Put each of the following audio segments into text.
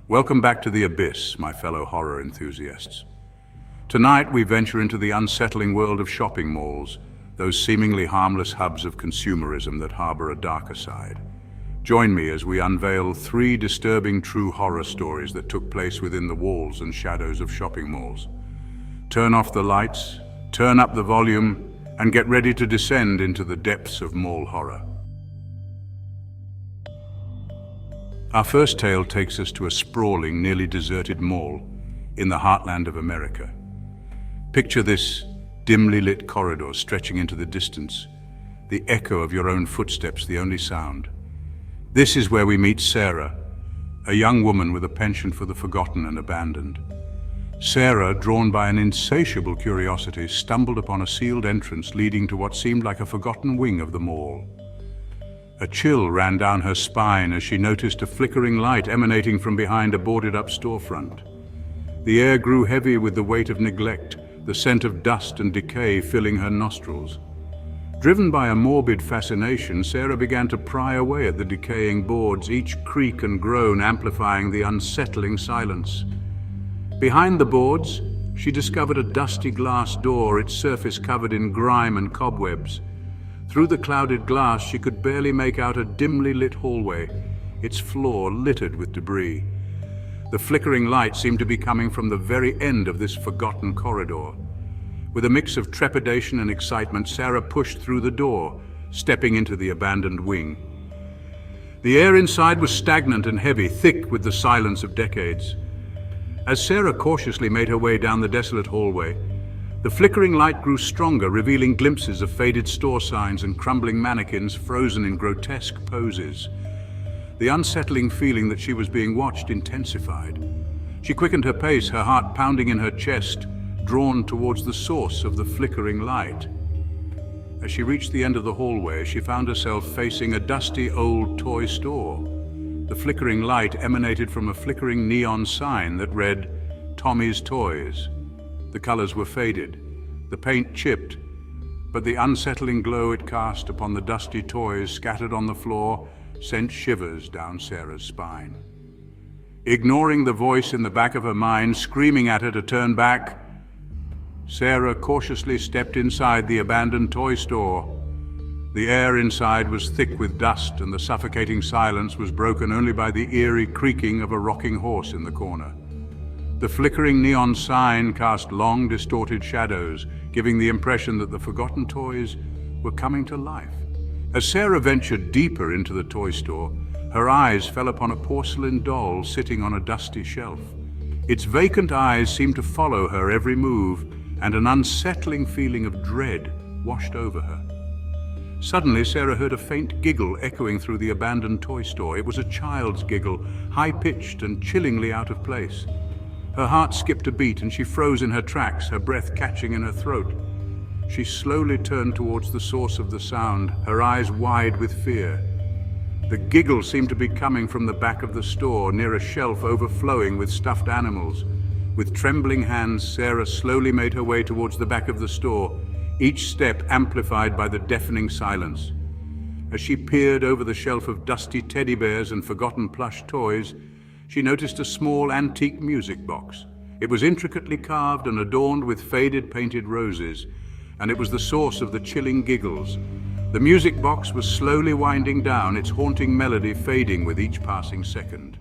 Welcome back to the Abyss, my fellow horror enthusiasts. Tonight we venture into the unsettling world of shopping malls, those seemingly harmless hubs of consumerism that harbor a darker side. Join me as we unveil three disturbing true horror stories that took place within the walls and shadows of shopping malls. Turn off the lights, turn up the volume, and get ready to descend into the depths of mall horror. Our first tale takes us to a sprawling, nearly deserted mall in the heartland of America. Picture this dimly lit corridor stretching into the distance, the echo of your own footsteps the only sound. This is where we meet Sarah, a young woman with a penchant for the forgotten and abandoned. Sarah, drawn by an insatiable curiosity, stumbled upon a sealed entrance leading to what seemed like a forgotten wing of the mall. A chill ran down her spine as she noticed a flickering light emanating from behind a boarded-up storefront. The air grew heavy with the weight of neglect, the scent of dust and decay filling her nostrils. Driven by a morbid fascination, Sarah began to pry away at the decaying boards, each creak and groan amplifying the unsettling silence. Behind the boards, she discovered a dusty glass door, its surface covered in grime and cobwebs. Through the clouded glass, she could barely make out a dimly lit hallway, its floor littered with debris. The flickering light seemed to be coming from the very end of this forgotten corridor. With a mix of trepidation and excitement, Sarah pushed through the door, stepping into the abandoned wing. The air inside was stagnant and heavy, thick with the silence of decades. As Sarah cautiously made her way down the desolate hallway, the flickering light grew stronger, revealing glimpses of faded store signs and crumbling mannequins frozen in grotesque poses. The unsettling feeling that she was being watched intensified. She quickened her pace, her heart pounding in her chest, drawn towards the source of the flickering light. As she reached the end of the hallway, she found herself facing a dusty old toy store. The flickering light emanated from a flickering neon sign that read, "Tommy's Toys." The colors were faded, the paint chipped, but the unsettling glow it cast upon the dusty toys scattered on the floor sent shivers down Sarah's spine. Ignoring the voice in the back of her mind screaming at her to turn back, Sarah cautiously stepped inside the abandoned toy store. The air inside was thick with dust, and the suffocating silence was broken only by the eerie creaking of a rocking horse in the corner. The flickering neon sign cast long, distorted shadows, giving the impression that the forgotten toys were coming to life. As Sarah ventured deeper into the toy store, her eyes fell upon a porcelain doll sitting on a dusty shelf. Its vacant eyes seemed to follow her every move, and an unsettling feeling of dread washed over her. Suddenly, Sarah heard a faint giggle echoing through the abandoned toy store. It was a child's giggle, high-pitched and chillingly out of place. Her heart skipped a beat and she froze in her tracks, her breath catching in her throat. She slowly turned towards the source of the sound, her eyes wide with fear. The giggle seemed to be coming from the back of the store, near a shelf overflowing with stuffed animals. With trembling hands, Sarah slowly made her way towards the back of the store, each step amplified by the deafening silence. As she peered over the shelf of dusty teddy bears and forgotten plush toys, she noticed a small antique music box. It was intricately carved and adorned with faded painted roses, and it was the source of the chilling giggles. The music box was slowly winding down, its haunting melody fading with each passing second.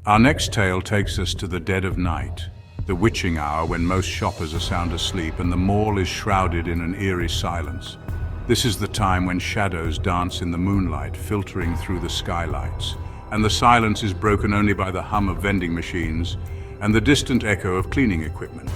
Our next tale takes us to the dead of night, the witching hour when most shoppers are sound asleep and the mall is shrouded in an eerie silence. This is the time when shadows dance in the moonlight, filtering through the skylights, and the silence is broken only by the hum of vending machines and the distant echo of cleaning equipment.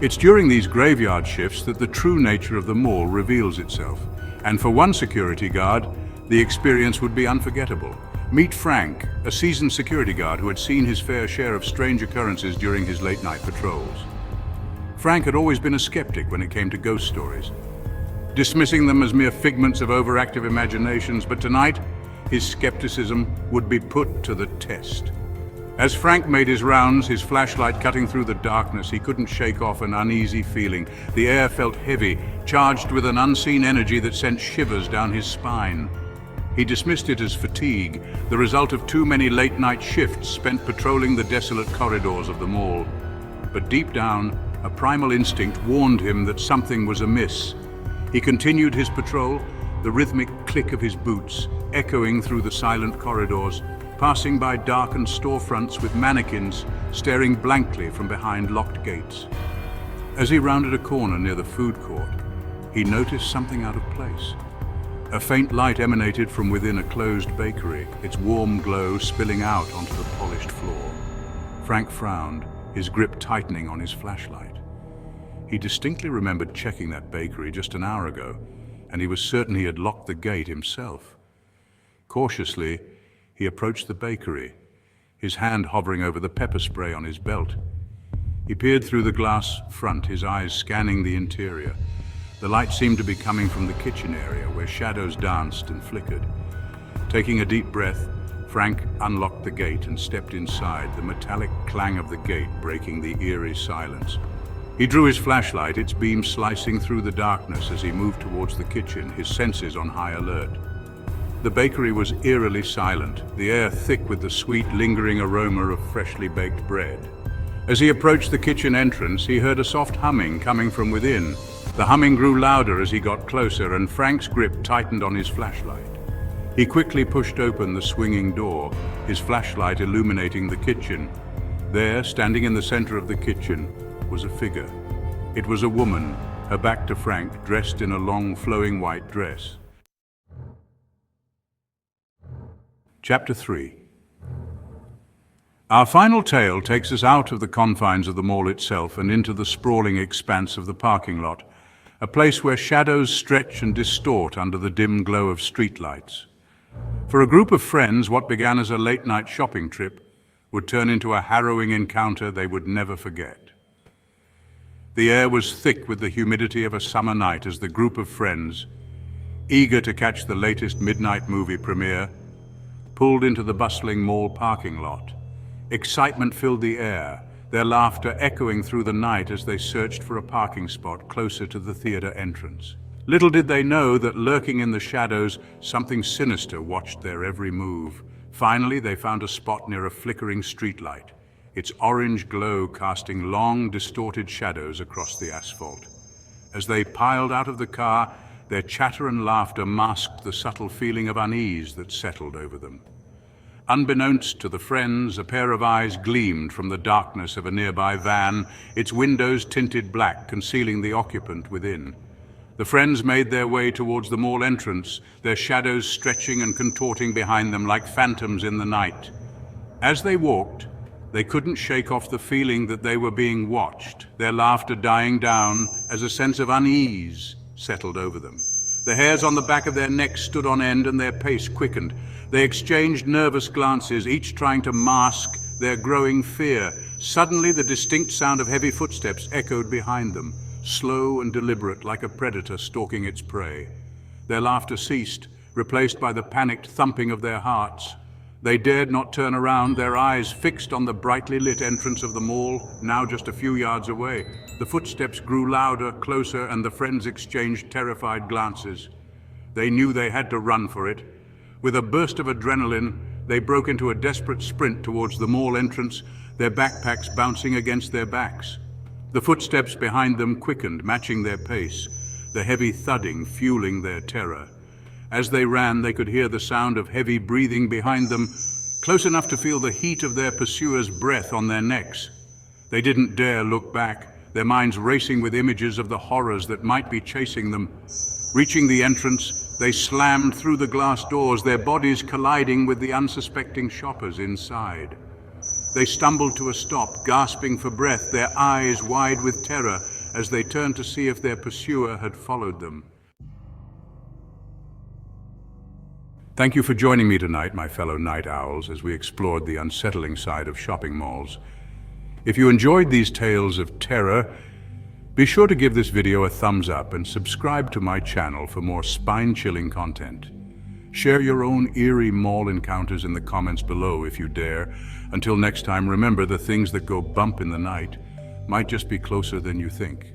It's during these graveyard shifts that the true nature of the mall reveals itself, and for one security guard, the experience would be unforgettable. Meet Frank, a seasoned security guard who had seen his fair share of strange occurrences during his late-night patrols. Frank had always been a skeptic when it came to ghost stories, dismissing them as mere figments of overactive imaginations, but tonight, his skepticism would be put to the test. As Frank made his rounds, his flashlight cutting through the darkness, he couldn't shake off an uneasy feeling. The air felt heavy, charged with an unseen energy that sent shivers down his spine. He dismissed it as fatigue, the result of too many late-night shifts spent patrolling the desolate corridors of the mall. But deep down, a primal instinct warned him that something was amiss. He continued his patrol, the rhythmic click of his boots echoing through the silent corridors, passing by darkened storefronts with mannequins staring blankly from behind locked gates. As he rounded a corner near the food court, he noticed something out of place. A faint light emanated from within a closed bakery, its warm glow spilling out onto the polished floor. Frank frowned, his grip tightening on his flashlight. He distinctly remembered checking that bakery just an hour ago, and he was certain he had locked the gate himself. Cautiously, he approached the bakery, his hand hovering over the pepper spray on his belt. He peered through the glass front, his eyes scanning the interior. The light seemed to be coming from the kitchen area, where shadows danced and flickered. Taking a deep breath, Frank unlocked the gate and stepped inside, the metallic clang of the gate breaking the eerie silence. He drew his flashlight, its beam slicing through the darkness as he moved towards the kitchen, his senses on high alert. The bakery was eerily silent, the air thick with the sweet, lingering aroma of freshly baked bread. As he approached the kitchen entrance, he heard a soft humming coming from within. The humming grew louder as he got closer, and Frank's grip tightened on his flashlight. He quickly pushed open the swinging door, his flashlight illuminating the kitchen. There, standing in the center of the kitchen, was a figure. It was a woman, her back to Frank, dressed in a long, flowing white dress. Chapter 3. Our final tale takes us out of the confines of the mall itself and into the sprawling expanse of the parking lot, a place where shadows stretch and distort under the dim glow of streetlights. For a group of friends, what began as a late-night shopping trip would turn into a harrowing encounter they would never forget. The air was thick with the humidity of a summer night as the group of friends, eager to catch the latest midnight movie premiere, pulled into the bustling mall parking lot. Excitement filled the air, their laughter echoing through the night as they searched for a parking spot closer to the theater entrance. Little did they know that lurking in the shadows, something sinister watched their every move. Finally, they found a spot near a flickering streetlight, its orange glow casting long, distorted shadows across the asphalt. As they piled out of the car, their chatter and laughter masked the subtle feeling of unease that settled over them. Unbeknownst to the friends, a pair of eyes gleamed from the darkness of a nearby van, its windows tinted black, concealing the occupant within. The friends made their way towards the mall entrance, their shadows stretching and contorting behind them like phantoms in the night. As they walked, they couldn't shake off the feeling that they were being watched, their laughter dying down as a sense of unease settled over them. The hairs on the back of their necks stood on end and their pace quickened. They exchanged nervous glances, each trying to mask their growing fear. Suddenly, the distinct sound of heavy footsteps echoed behind them, slow and deliberate, like a predator stalking its prey. Their laughter ceased, replaced by the panicked thumping of their hearts. They dared not turn around, their eyes fixed on the brightly lit entrance of the mall, now just a few yards away. The footsteps grew louder, closer, and the friends exchanged terrified glances. They knew they had to run for it. With a burst of adrenaline, they broke into a desperate sprint towards the mall entrance, their backpacks bouncing against their backs. The footsteps behind them quickened, matching their pace, the heavy thudding fueling their terror. As they ran, they could hear the sound of heavy breathing behind them, close enough to feel the heat of their pursuers' breath on their necks. They didn't dare look back, their minds racing with images of the horrors that might be chasing them. Reaching the entrance, they slammed through the glass doors, their bodies colliding with the unsuspecting shoppers inside. They stumbled to a stop, gasping for breath, their eyes wide with terror as they turned to see if their pursuer had followed them. Thank you for joining me tonight, my fellow night owls, as we explored the unsettling side of shopping malls. If you enjoyed these tales of terror, be sure to give this video a thumbs up and subscribe to my channel for more spine-chilling content. Share your own eerie mall encounters in the comments below if you dare. Until next time, remember, the things that go bump in the night might just be closer than you think.